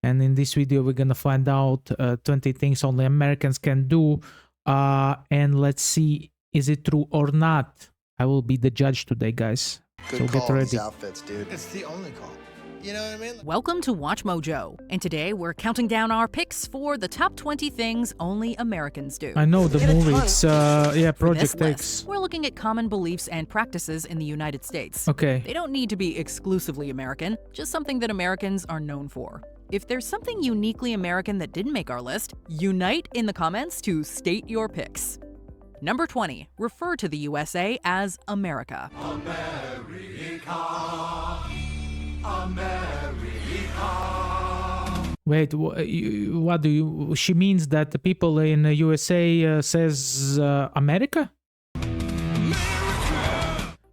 And in this video, we're gonna find out 20 things only Americans can do. And let's see, is it true or not? I will be the judge today, guys. Good So call get on ready. these outfits, dude. It's the only call. You know what I mean? Welcome to Watch Mojo, and today we're counting down our picks for the top 20 things only Americans do. I know the Get a movie. ton. It's For this Project list, X. we're looking at common beliefs and practices in the United States. Okay. They don't need to be exclusively American, just something that Americans are known for. If there's something uniquely American that didn't make our list, unite in the comments to state your picks. Number 20, refer to the USA as America. Wait, what do you? She means that the people in the USA says America?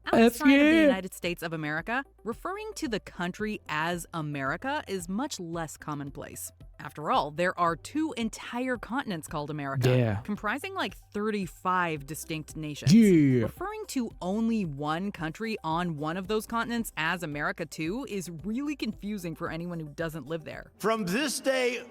Outside of the yeah. United States of America, referring to the country as America is much less commonplace. After all, there are two entire continents called America, Yeah. comprising like 35 distinct nations. Yeah. Referring to only one country on one of those continents as America too is really confusing for anyone who doesn't live there. From this day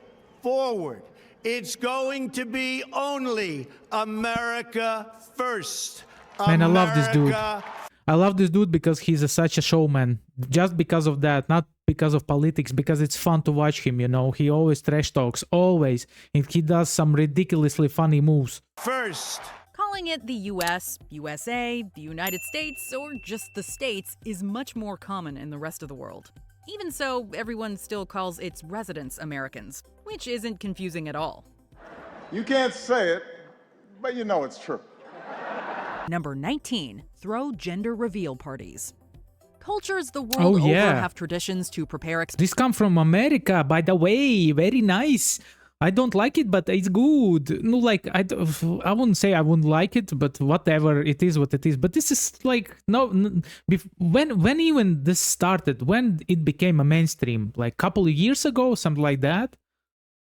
forward, it's going to be only America first. Man, I love this dude. America I love this dude because he's such a showman. Just because of that, not because of politics, because it's fun to watch him, you know. He always trash talks, always. And he does some ridiculously funny moves. first. Calling it the US, USA, the United States, or just the States is much more common in the rest of the world. Even so, everyone still calls its residents Americans, which isn't confusing at all. You can't say it, but you know it's true. Number 19, throw gender reveal parties. Cultures the world Oh, yeah. over have traditions to prepare This come from America, by the way. Very nice. I don't like it, but it's good. No, like I wouldn't say I wouldn't like it, but whatever, it is what it is. But this is like when even this started, when it became a mainstream, like couple of years ago, something like that.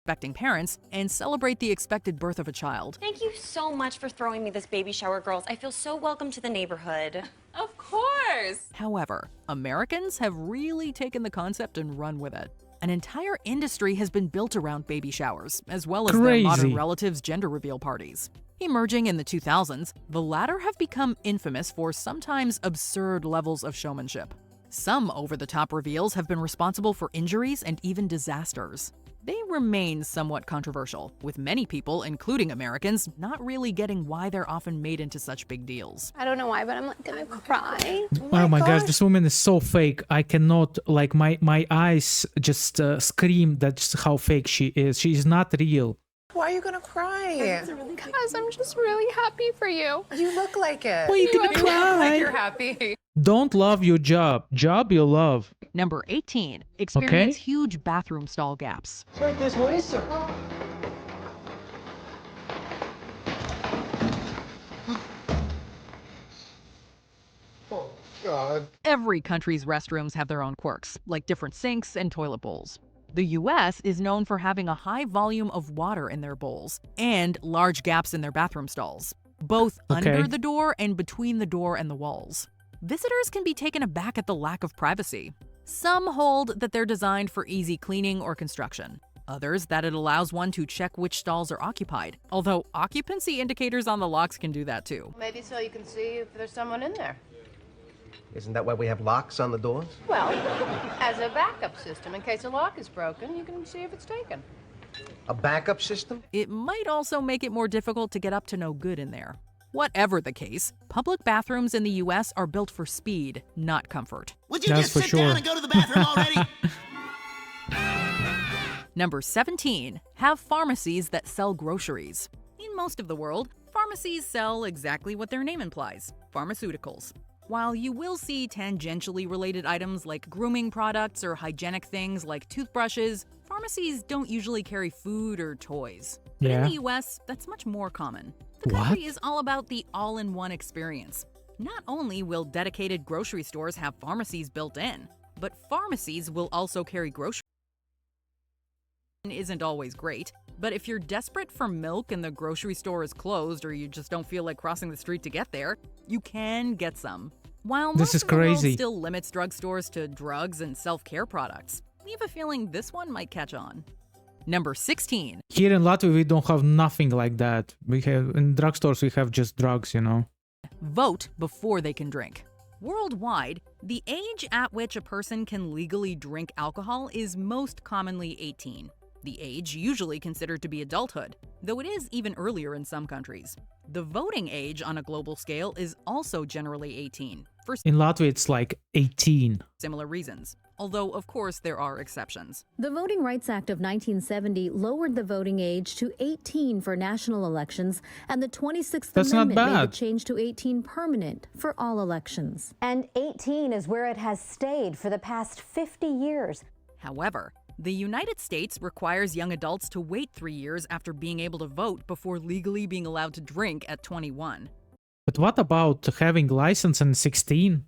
expecting parents and celebrate the expected birth of a child. Thank you so much for throwing me this baby shower, girls. I feel so welcome to the neighborhood. Of course. However, Americans have really taken the concept and run with it. An entire industry has been built around baby showers, as well as their modern Crazy. relatives' gender reveal parties. Emerging in the 2000s, the latter have become infamous for sometimes absurd levels of showmanship. Some over-the-top reveals have been responsible for injuries and even disasters. They remain somewhat controversial, with many people, including Americans, not really getting why they're often made into such big deals. I don't know why, but I'm like gonna cry. Oh my gosh, this woman is so fake. I cannot, like, my eyes just scream that's how fake she is. She is not real. Why are you gonna cry? Because I'm just really happy for you. You look like it. Why are you gonna You look cry? like you're happy. Don't love your job. Job you love. Number 18, experience huge bathroom stall gaps. God. Every country's restrooms have their own quirks, like different sinks and toilet bowls. The US is known for having a high volume of water in their bowls and large gaps in their bathroom stalls, both Okay. under the door and between the door and the walls. Visitors can be taken aback at the lack of privacy. Some hold that they're designed for easy cleaning or construction. Others that it allows one to check which stalls are occupied, although occupancy indicators on the locks can do that too. Maybe so you can see if there's someone in there. Isn't that why we have locks on the doors? Well, as a backup system, in case a lock is broken, you can see if it's taken. A backup system? It might also make it more difficult to get up to no good in there. Whatever the case, public bathrooms in the US are built for speed, not comfort. Would you That's just for sit down sure. and go to the bathroom already? Number 17, have pharmacies that sell groceries. In most of the world, pharmacies sell exactly what their name implies, pharmaceuticals. While you will see tangentially related items like grooming products or hygienic things like toothbrushes, pharmacies don't usually carry food or toys. But in Yeah. the US, that's much more common. The What? country is all about the all-in-one experience. Not only will dedicated grocery stores have pharmacies built in, but pharmacies will also carry groceries. Isn't always great, but if you're desperate for milk and the grocery store is closed or you just don't feel like crossing the street to get there, you can get some. While This most is of the world crazy. still limits drugstores to drugs and self-care products, We have a feeling this one might catch on. Number 16. Here in Latvia, we don't have nothing like that. We have in drugstores, we have just drugs, you know. Vote before they can drink. Worldwide, the age at which a person can legally drink alcohol is most commonly 18. The age usually considered to be adulthood, though it is even earlier in some countries. The voting age on a global scale is also generally 18, for In Latvia, it's like 18. similar reasons, although of course there are exceptions. The Voting Rights Act of 1970 lowered the voting age to 18 for national elections, and the 26th That's not Amendment made bad. the change to 18 permanent for all elections. And 18 is where it has stayed for the past 50 years. However, the United States requires young adults to wait 3 years after being able to vote before legally being allowed to drink at 21. But what about having license in 16?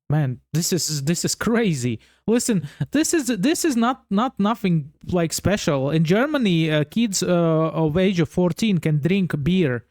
Man, this is crazy. Listen, this is not nothing like special. In Germany, kids of age of 14 can drink beer.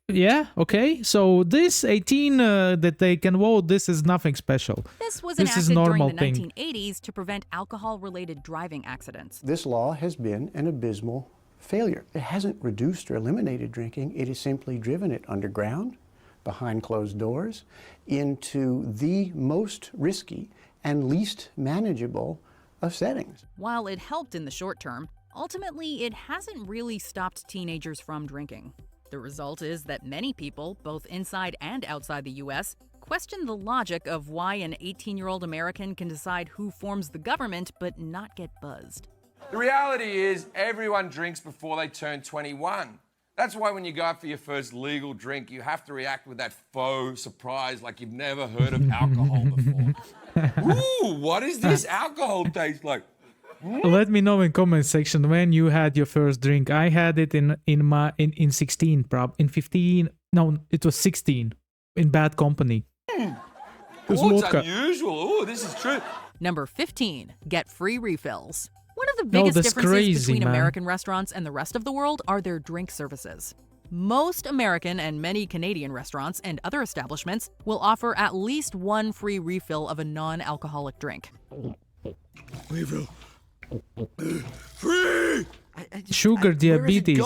Yeah, okay. So this 18 that they can vote, this is nothing special. This was This is enacted during normal the thing. 1980s to prevent alcohol-related driving accidents. This law has been an abysmal failure. It hasn't reduced or eliminated drinking. It has simply driven it underground, behind closed doors, into the most risky and least manageable of settings. While it helped in the short term, ultimately it hasn't really stopped teenagers from drinking. The result is that many people, both inside and outside the US, question the logic of why an 18-year-old American can decide who forms the government but not get buzzed. The reality is everyone drinks before they turn 21. That's why when you go out for your first legal drink, you have to react with that faux surprise like you've never heard of alcohol before. Ooh, what does this alcohol taste like? Let me know in comment section when you had your first drink. I had it in 16, in 15. No, it was 16. In bad company. It was Oh, it's vodka. unusual. Oh, this is true. Number 15, get free refills. One of the No, biggest that's differences crazy, between man. American restaurants and the rest of the world are their drink services. Most American and many Canadian restaurants and other establishments will offer at least one free refill of a non-alcoholic drink. Refill. Free! Sugar diabetes.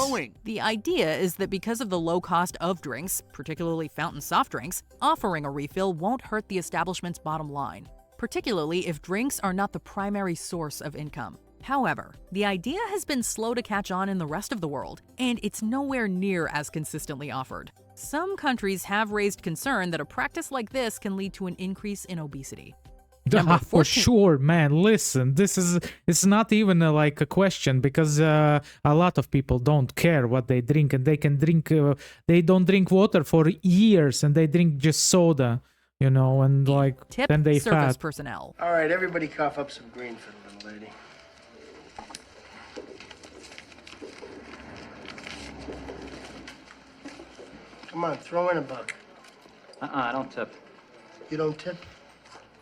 The idea is that because of the low cost of drinks, particularly fountain soft drinks, offering a refill won't hurt the establishment's bottom line, particularly if drinks are not the primary source of income. However, the idea has been slow to catch on in the rest of the world, and it's nowhere near as consistently offered. Some countries have raised concern that a practice like this can lead to an increase in obesity. Number For 14. sure, man. Listen, it's not even like a question because a lot of people don't care what they drink, and they can drink. They don't drink water for years, and they drink just soda, you know, and like Tip then they service fat. personnel. All right, everybody cough up some green for the little lady. Come on, throw in a buck. I don't tip. You don't tip?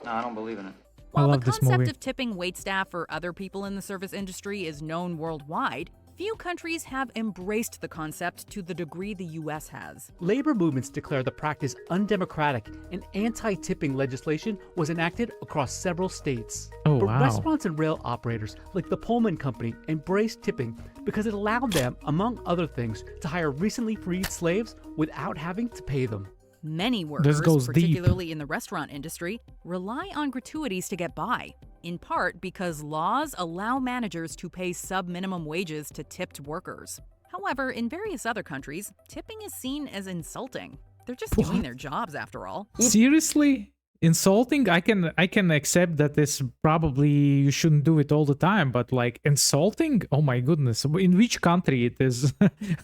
No, I don't believe in it. While the love this concept movie. of tipping waitstaff or other people in the service industry is known worldwide, few countries have embraced the concept to the degree the US has. Labor movements declare the practice undemocratic, and anti-tipping legislation was enacted across several states. Oh, but wow. restaurants and rail operators like the Pullman Company embraced tipping because it allowed them, among other things, to hire recently freed slaves without having to pay them. Many workers, goes deep. particularly in the restaurant industry, rely on gratuities to get by, in part because laws allow managers to pay sub-minimum wages to tipped workers. However, in various other countries, tipping is seen as insulting. They're just doing their jobs after all. Seriously? Insulting? I can accept that this probably you shouldn't do it all the time, but like insulting? Oh my goodness. In which country it is?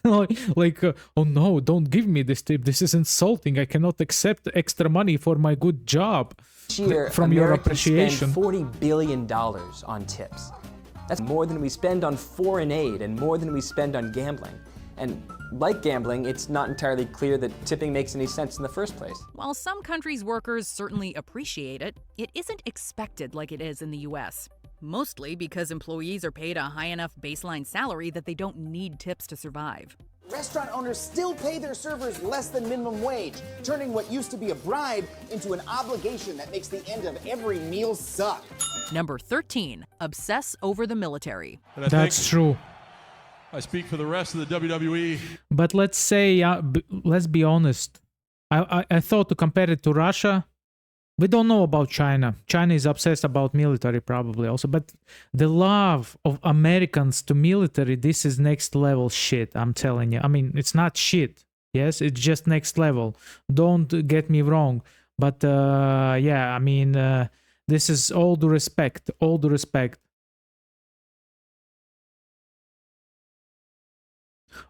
Oh no, don't give me this tip. This is insulting. I cannot accept extra money for my good job. Year, From your Americans appreciation. spend $40 billion on tips. That's more than we spend on foreign aid and more than we spend on gambling. And like gambling, it's not entirely clear that tipping makes any sense in the first place. While some countries' workers certainly appreciate it, it isn't expected like it is in the US. Mostly because employees are paid a high enough baseline salary that they don't need tips to survive. restaurant owners still pay their servers less than minimum wage, turning what used to be a bribe into an obligation that makes the end of every meal suck. Number 13, obsess over the military. That's true. I speak for the rest of the WWE. But let's say, let's be honest. I thought to compare it to Russia. We don't know about China. China is obsessed about military probably also. But the love of Americans to military, this is next level shit, I'm telling you. I mean, it's not shit. Yes, it's just next level. Don't get me wrong. But yeah, I mean, this is all due respect. All due respect.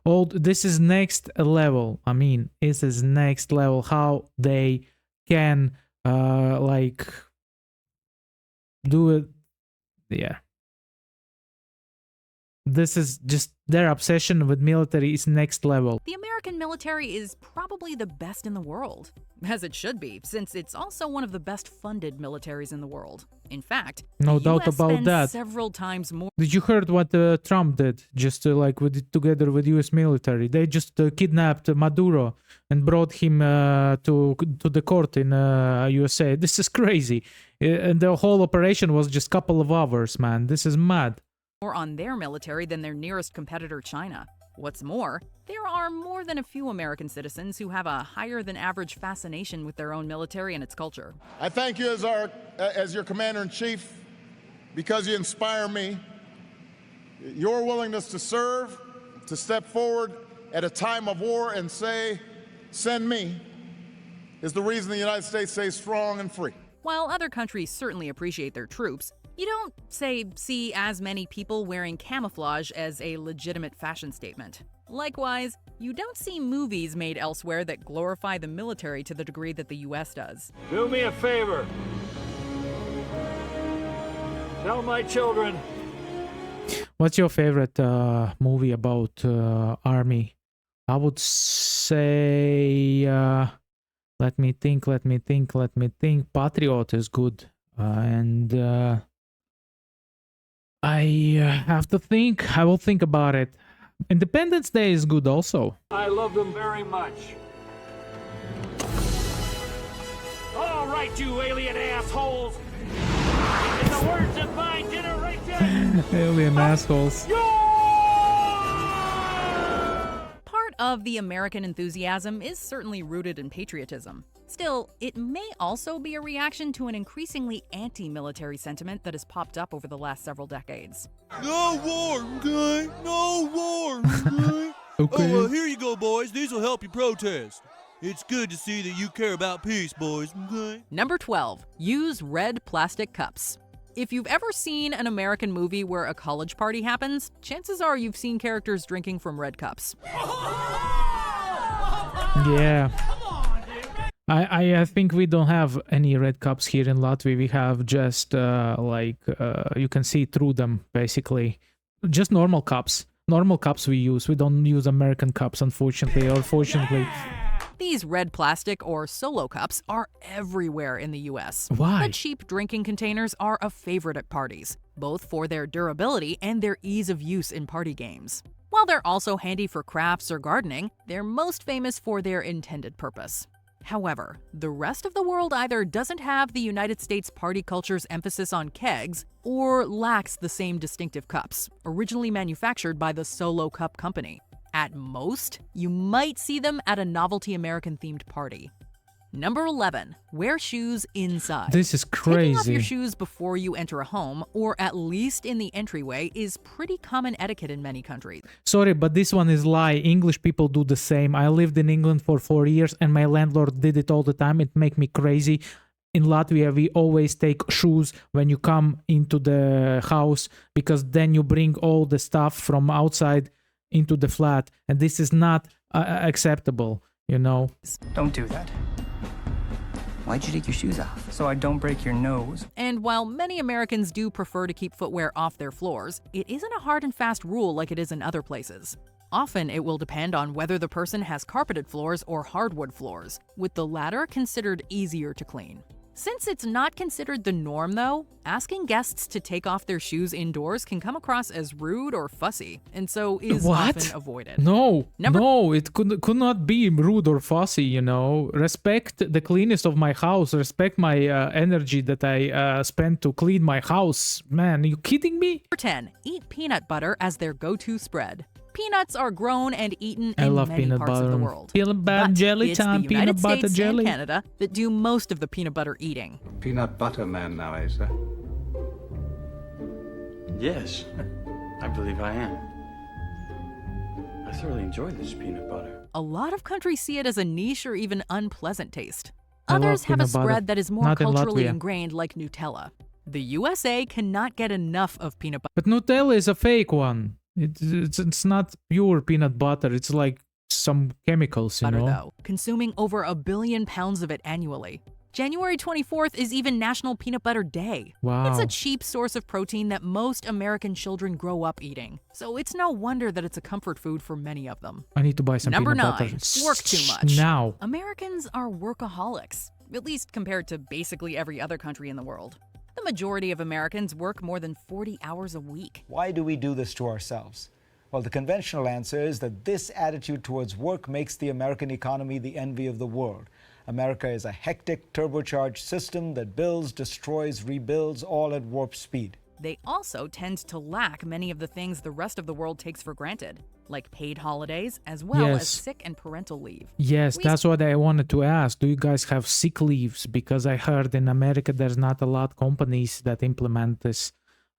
This is next level. I mean, this is next level how they can like do it. Yeah, this is just their obsession with military is next level. The American military is probably the best in the world, as it should be, since it's also one of the best funded militaries in the world. In fact, no the doubt US about spends that. several times more. Did you heard what Trump did? Just like together with U.S. military, they just kidnapped Maduro and brought him to the court in USA. This is crazy, and the whole operation was just a couple of hours, man. This is mad. More on their military than their nearest competitor, China. What's more, there are more than a few American citizens who have a higher than average fascination with their own military and its culture. I thank you as your commander-in-chief because you inspire me. Your willingness to serve, to step forward at a time of war and say, send me, is the reason the United States stays strong and free. While other countries certainly appreciate their troops, you don't, say, see as many people wearing camouflage as a legitimate fashion statement. Likewise, you don't see movies made elsewhere that glorify the military to the degree that the US does. Do me a favor. Tell my children. What's your favorite movie about army? I would say, let me think. Patriot is good. And I have to think. I will think about it. Independence Day is good also. I love them very much. All right, you alien assholes. In the words of my generation. Alien assholes. Part of the American enthusiasm is certainly rooted in patriotism. Still, it may also be a reaction to an increasingly anti-military sentiment that has popped up over the last several decades. No war, okay? No war, okay? Okay. Oh, well, here you go, boys. These will help you protest. It's good to see that you care about peace, boys, okay? Number 12, use red plastic cups. If you've ever seen an American movie where a college party happens, chances are you've seen characters drinking from red cups. Yeah. I think we don't have any red cups here in Latvia. We have just you can see through them basically. Just normal cups. Normal cups we use. We don't use American cups, unfortunately or fortunately. These red plastic or solo cups are everywhere in the US. Why? The cheap drinking containers are a favorite at parties, both for their durability and their ease of use in party games. While they're also handy for crafts or gardening, they're most famous for their intended purpose. However, the rest of the world either doesn't have the United States party culture's emphasis on kegs or lacks the same distinctive cups, originally manufactured by the Solo Cup Company. At most, you might see them at a novelty American-themed party. Number 11, wear shoes inside. This is Taking off crazy. your shoes before you enter a home, or at least in the entryway, is pretty common etiquette in many countries. Sorry, but this one is lie. English people do the same. I lived in England for 4 years and my landlord did it all the time. It make me crazy. In Latvia, we always take shoes when you come into the house because then you bring all the stuff from outside into the flat. And this is not acceptable, you know. Don't do that. Why'd you take your shoes off? So I don't break your nose. And while many Americans do prefer to keep footwear off their floors, it isn't a hard and fast rule like it is in other places. Often it will depend on whether the person has carpeted floors or hardwood floors, with the latter considered easier to clean. Since it's not considered the norm, though, asking guests to take off their shoes indoors can come across as rude or fussy, and so is often avoided. No, it could not be rude or fussy, you know. Respect the cleanness of my house. Respect my energy that I spend to clean my house. Man, are you kidding me? Number 10. Eat peanut butter as their go-to spread. Peanuts are grown and eaten I in love many peanut parts butter. of the world. Peanut butter But jelly it's time, the peanut United butter States jelly. and Canada that do most of the peanut butter eating. Peanut butter man now, eh, sir? Yes, I believe I am. I thoroughly enjoy this peanut butter. A lot of countries see it as a niche or even unpleasant taste. I love Others have a peanut butter. spread that is more Not in culturally Latvia. ingrained, like Nutella. The USA cannot get enough of peanut butter. But Nutella is a fake one. It's not pure peanut butter. It's like some chemicals, you know. Though, consuming over 1 billion pounds of it annually. January 24th is even National Peanut Butter Day. Wow. It's a cheap source of protein that most American children grow up eating. So it's no wonder that it's a comfort food for many of them. I need to buy some Number peanut 9, butter. work too much. Now. Americans are workaholics, at least compared to basically every other country in the world. The majority of Americans work more than 40 hours a week. Why do we do this to ourselves? Well, the conventional answer is that this attitude towards work makes the American economy the envy of the world. America is a hectic, turbocharged system that builds, destroys, rebuilds, all at warp speed. They also tend to lack many of the things the rest of the world takes for granted, like paid holidays, as well as Yes. sick and parental leave. Yes, that's what I wanted to ask. Do you guys have sick leaves? Because I heard in America there's not a lot of companies that implement this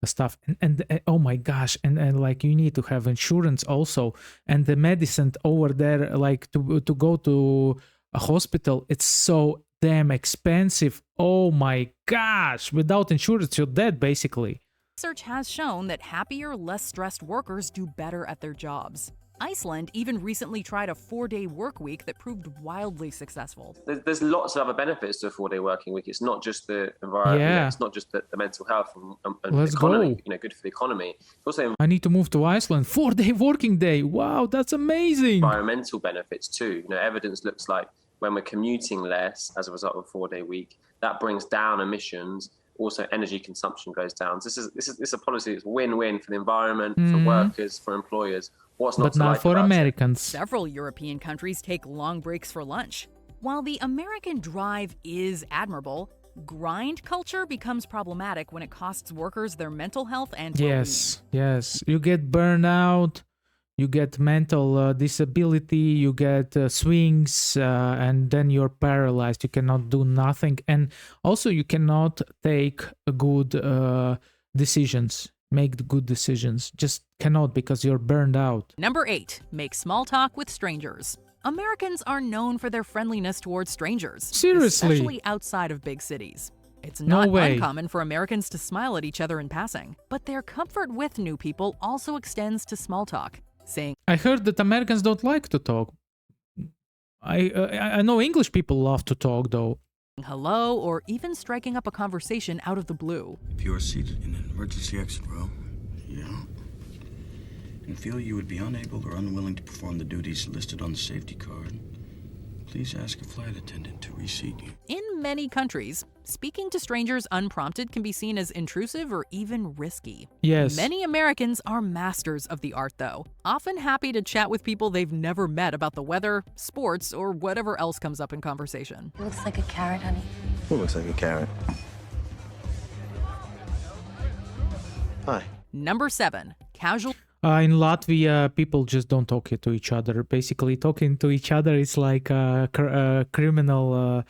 stuff. And oh my gosh, and like you need to have insurance also. And the medicine over there, like to go to a hospital, it's so damn expensive. Oh my gosh, without insurance, you're dead basically. Research has shown that happier, less stressed workers do better at their jobs. Iceland even recently tried a 4-day work week that proved wildly successful. There's lots of other benefits to a 4-day working week. It's not just the environment, Yeah. it's not just the mental health and Let's economy, go. good for the economy. It's also I need to move to Iceland. 4-day working day. Wow, that's amazing. environmental benefits too. Evidence looks like when we're commuting less as a result of a 4-day week, that brings down emissions. Also, energy consumption goes down. So this is a policy that's win-win for the environment, for Mhm. workers, for employers. What's not But to not like for about it? Americans. Several European countries take long breaks for lunch. While the American drive is admirable, grind culture becomes problematic when it costs workers their mental health and well-being. Yes. You get burnout, you get mental disability, you get swings, and then you're paralyzed. You cannot do nothing. And also, you cannot take good decisions, make good decisions. Just cannot because you're burned out. Number 8, make small talk with strangers. Americans are known for their friendliness towards strangers, Seriously? especially outside of big cities. It's No not way. uncommon for Americans to smile at each other in passing, but their comfort with new people also extends to small talk, saying I heard that Americans don't like to talk. I know English people love to talk though. hello or even striking up a conversation out of the blue. If you are seated in an emergency exit row, and feel you would be unable or unwilling to perform the duties listed on the safety card, please ask a flight attendant to reseat you. In many countries, speaking to strangers unprompted can be seen as intrusive or even risky. Yes. Many Americans are masters of the art, though, often happy to chat with people they've never met about the weather, sports, or whatever else comes up in conversation. It looks like a carrot, honey. Who looks like a carrot? Hi. Number 7, casual. In Latvia, people just don't talk to each other. Basically, talking to each other is like a criminal,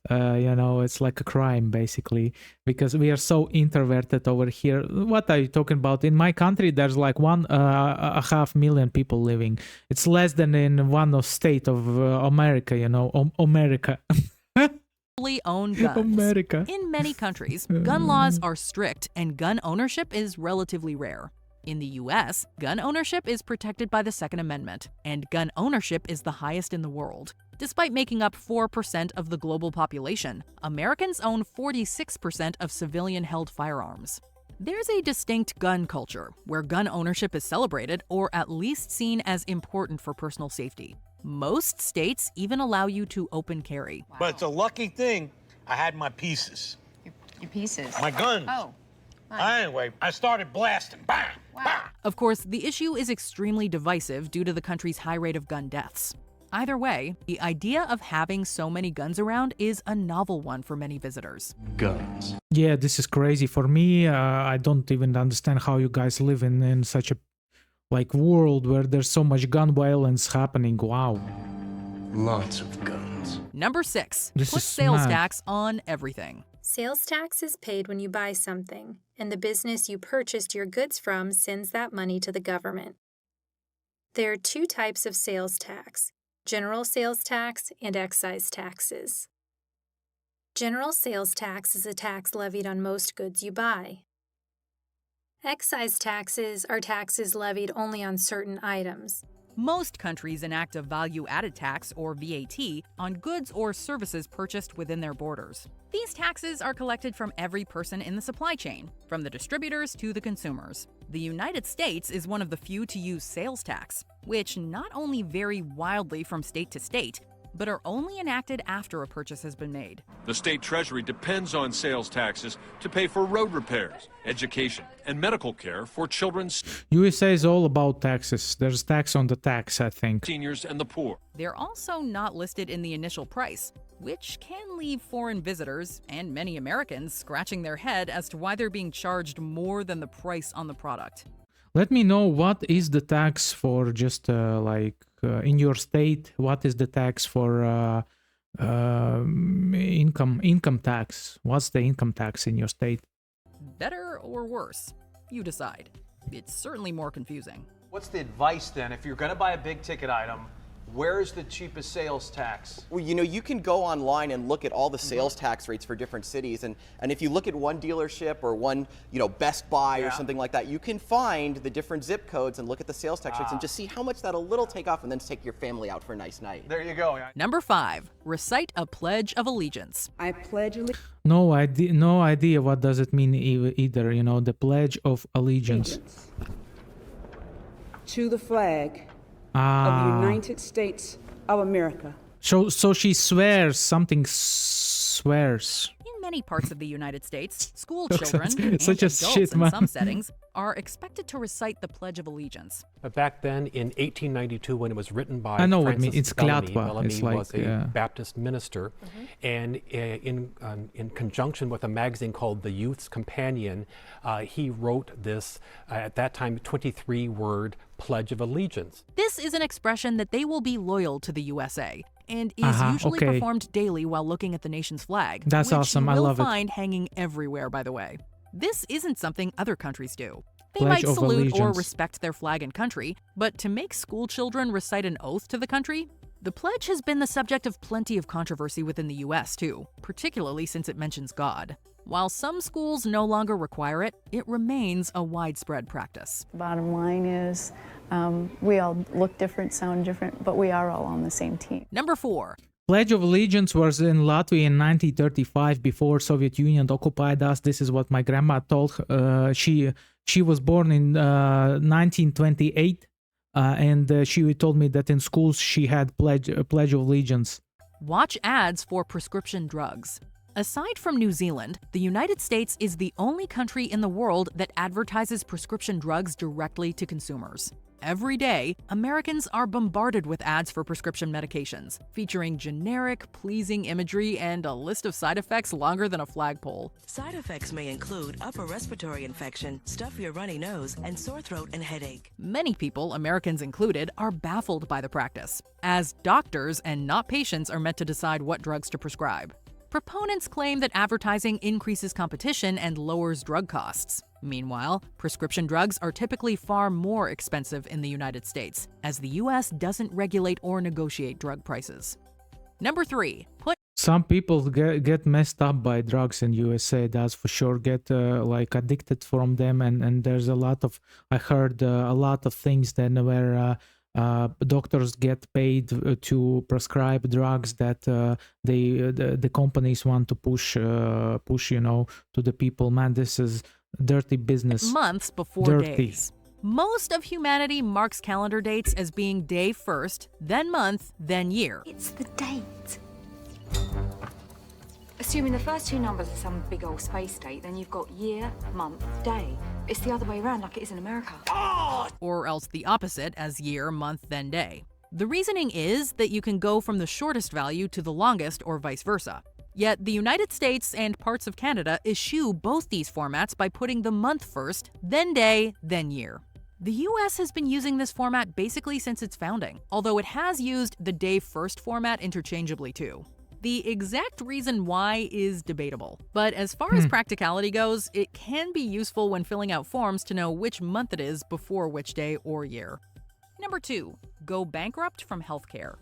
it's like a crime, basically, because we are so introverted over here. What are you talking about? In my country, there's like 1.5 million people living. It's less than in one state of America, America. Own guns. America. In many countries, gun laws are strict and gun ownership is relatively rare. In the US, gun ownership is protected by the Second Amendment, and gun ownership is the highest in the world. Despite making up 4% of the global population, Americans own 46% of civilian-held firearms. There's a distinct gun culture, where gun ownership is celebrated or at least seen as important for personal safety. Most states even allow you to open carry. But it's a lucky thing I had my pieces. Your pieces? My guns. Oh. Anyway, I started blasting. Bang! Bang! Of course, the issue is extremely divisive due to the country's high rate of gun deaths. Either way, the idea of having so many guns around is a novel one for many visitors. Guns. Yeah, this is crazy. For me, I don't even understand how you guys live in such a world where there's so much gun violence happening. Wow. Lots of guns. Number 6. This Put is sales mad. tax on everything. Sales tax is paid when you buy something, and the business you purchased your goods from sends that money to the government. There are 2 types of sales tax: general sales tax and excise taxes. General sales tax is a tax levied on most goods you buy. Excise taxes are taxes levied only on certain items. Most countries enact a value-added tax, or VAT, on goods or services purchased within their borders. These taxes are collected from every person in the supply chain, from the distributors to the consumers. The United States is one of the few to use sales tax, which not only vary wildly from state to state, but are only enacted after a purchase has been made. The state treasury depends on sales taxes to pay for road repairs, education, and medical care for children's, USA is all about taxes. There's tax on the tax, I think. seniors, and the poor. They're also not listed in the initial price, which can leave foreign visitors and many Americans scratching their head as to why they're being charged more than the price on the product. Let me know what is the tax for just in your state. What is the tax for income tax? What's the income tax in your state? Better or worse? You decide. It's certainly more confusing. What's the advice then? If you're going to buy a big ticket item, where's the cheapest sales tax? Well, you know, you can go online and look at all the sales tax rates for different cities. And if you look at one dealership or one, Best Buy or something like that, you can find the different zip codes and look at the sales tax rates and just see how much that'll little take off and then take your family out for a nice night. There you go. Number 5. Recite a Pledge of Allegiance. I pledge allegiance. No idea what does it mean either. The Pledge of Allegiance. To the flag of the United States of America. So she swears, something swears. In many parts of the United States, school Such children and a adults shit, in man. some settings are expected to recite the Pledge of Allegiance. Back then, in 1892, when it was written by I know what it Francis means. It's Bellamy, Klatba. Bellamy It's like, was a Baptist minister, and in conjunction with a magazine called The Youth's Companion, he wrote this, at that time, 23-word Pledge of Allegiance. This is an expression that they will be loyal to the USA and is usually performed daily while looking at the nation's flag. That's which awesome. You I will love it. find hanging everywhere, by the way. This isn't something other countries do. They Pledge might of salute or Allegiance. respect their flag and country, but to make school children recite an oath to the country? The pledge has been the subject of plenty of controversy within the US too, particularly since it mentions God. While some schools no longer require it, it remains a widespread practice. Bottom line is, we all look different, sound different, but we are all on the same team. Number 4. Pledge of Allegiance was in Latvia in 1935 before Soviet Union occupied us. This is what my grandma told. She was born in 1928, and she told me that in schools she had Pledge of Allegiance. Watch ads for prescription drugs. Aside from New Zealand, the United States is the only country in the world that advertises prescription drugs directly to consumers. Every day, Americans are bombarded with ads for prescription medications, featuring generic, pleasing imagery and a list of side effects longer than a flagpole. Side effects may include upper respiratory infection, stuffy or runny nose, and sore throat and headache. Many people, Americans included, are baffled by the practice, as doctors and not patients are meant to decide what drugs to prescribe. Proponents claim that advertising increases competition and lowers drug costs. Meanwhile, prescription drugs are typically far more expensive in the United States, as the U.S. doesn't regulate or negotiate drug prices. Number 3. Some people get messed up by drugs in USA. That's for sure. Get addicted from them, and there's a lot of. I heard a lot of things then where. Doctors get paid to prescribe drugs that the companies want to push, to the people. Man, this is dirty business. Months before dirty. Days. Most of humanity marks calendar dates as being day first, then month, then year. It's the date. Assuming the first two numbers are some big old space date, then you've got year, month, day. It's the other way around like it is in America. Or else the opposite as year, month, then day. The reasoning is that you can go from the shortest value to the longest or vice versa. Yet the United States and parts of Canada eschew both these formats by putting the month first, then day, then year. The US has been using this format basically since its founding, although it has used the day first format interchangeably too. The exact reason why is debatable, but as far as practicality goes, it can be useful when filling out forms to know which month it is before which day or year. Number 2, go bankrupt from healthcare.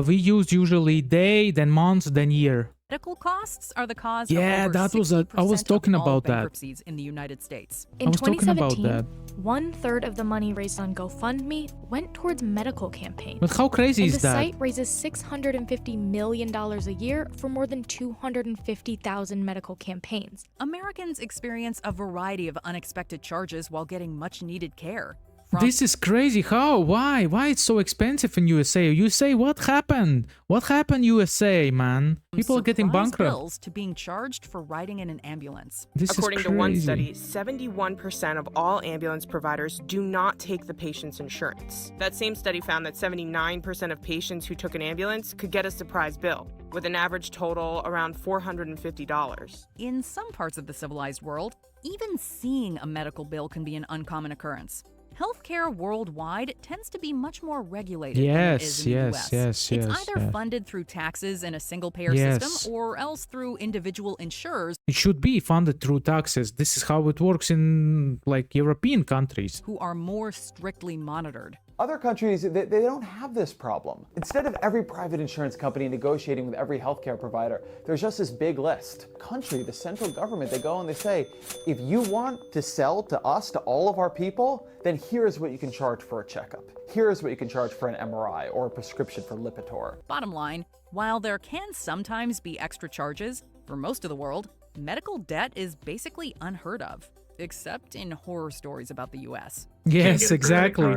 We use usually day, then month, then year. Medical costs are the cause Yeah, of over that was I was 60% talking of all about that. bankruptcies in the United States. I was talking about that. 1/3 of the money raised on GoFundMe went towards medical campaigns. But how crazy and is the that? site raises $650 million a year for more than 250,000 medical campaigns. Americans experience a variety of unexpected charges while getting much-needed care. This is crazy. How? Why? Why it's so expensive in USA? USA, what happened? What happened USA, man? People are getting Surprise bankrupt. bills to being charged for riding in an ambulance. According to one study, 71% of all ambulance providers do not take the patient's insurance. That same study found that 79% of patients who took an ambulance could get a surprise bill, with an average total around $450. In some parts of the civilized world, even seeing a medical bill can be an uncommon occurrence. Healthcare worldwide tends to be much more regulated than it is in the US. It's either funded through taxes in a single-payer system or else through individual insurers It should be funded through taxes. This is how it works in like European countries. who are more strictly monitored. Other countries, they don't have this problem. Instead of every private insurance company negotiating with every healthcare provider, there's just this big list. Country, the central government, they go and they say, if you want to sell to us, to all of our people, then here's what you can charge for a checkup. Here's what you can charge for an MRI or a prescription for Lipitor. Bottom line, while there can sometimes be extra charges, for most of the world, medical debt is basically unheard of, except in horror stories about the US. Yes, exactly.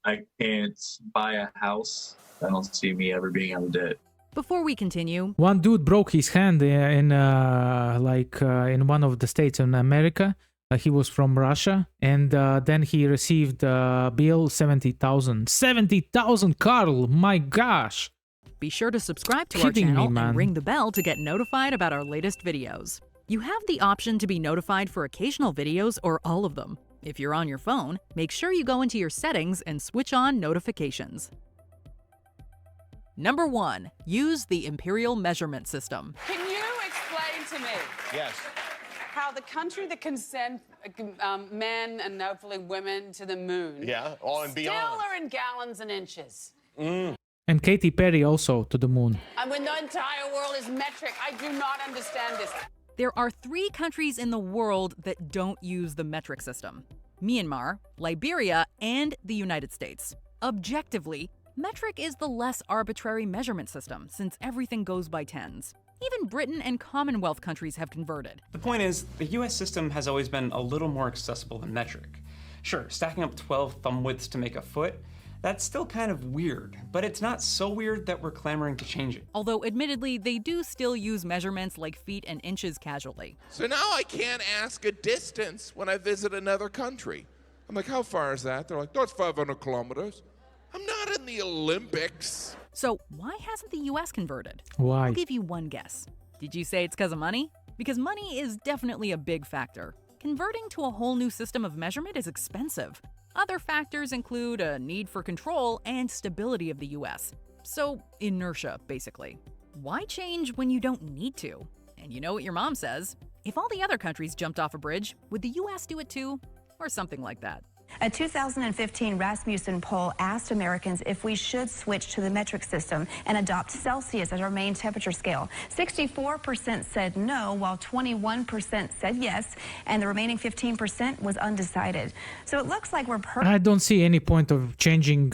I can't buy a house. I don't see me ever being out of debt. Before we continue, One dude broke his hand in one of the states in America. He was from Russia, and then he received a bill 70,000. 70,000, Carl! My gosh! be sure to subscribe to our Kidding me, channel man. and ring the bell to get notified about our latest videos. You have the option to be notified for occasional videos or all of them. If you're on your phone, make sure you go into your settings and switch on notifications. Number 1. Use the Imperial Measurement System. Can you explain to me Yes. how the country that can send men and hopefully women to the moon Yeah, on and beyond. still are in gallons and inches? And Katy Perry also to the moon. And when the entire world is metric, I do not understand this. There are 3 countries in the world that don't use the metric system: Myanmar, Liberia, and the United States. Objectively, metric is the less arbitrary measurement system since everything goes by tens. Even Britain and Commonwealth countries have converted. The point is, the US system has always been a little more accessible than metric. Sure, stacking up 12 thumb widths to make a foot, that's still kind of weird, but it's not so weird that we're clamoring to change it. Although admittedly, they do still use measurements like feet and inches casually. So now I can't ask a distance when I visit another country. I'm like, how far is that? They're like, that's 500 kilometers. I'm not in the Olympics. So why hasn't the US converted? Why? I'll give you one guess. Did you say it's because of money? Because money is definitely a big factor. Converting to a whole new system of measurement is expensive. Other factors include a need for control and stability of the US. So, inertia, basically. Why change when you don't need to? And you know what your mom says? If all the other countries jumped off a bridge, would the US do it too? Or something like that. A 2015 Rasmussen poll asked Americans if we should switch to the metric system and adopt Celsius as our main temperature scale. 64% said no, while 21% said yes, and the remaining 15% was undecided. So it looks like we're I don't see any point of changing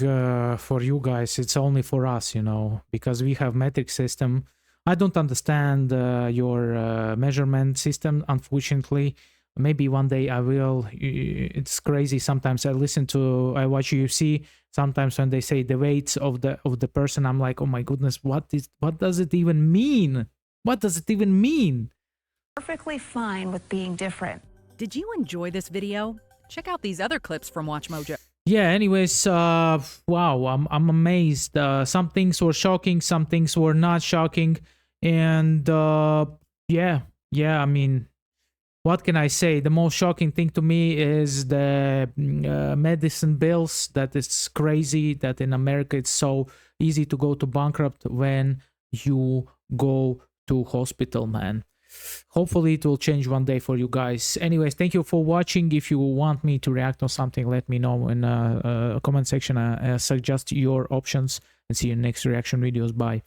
for you guys. It's only for us, you know, because we have metric system. I don't understand your measurement system, unfortunately. Maybe one day I will. It's crazy. Sometimes I watch UFC. Sometimes when they say the weights of the person, I'm like, oh my goodness, what does it even mean? What does it even mean? Perfectly fine with being different. Did you enjoy this video? Check out these other clips from WatchMojo. Yeah, anyways, wow, I'm amazed. Some things were shocking, some things were not shocking. And yeah, I mean, what can I say? The most shocking thing to me is the medicine bills. That is crazy that in America it's so easy to go to bankrupt when you go to hospital, man. Hopefully it will change one day for you guys. Anyways, thank you for watching. If you want me to react on something, let me know in a comment section. Suggest your options, and see you in next reaction videos. Bye.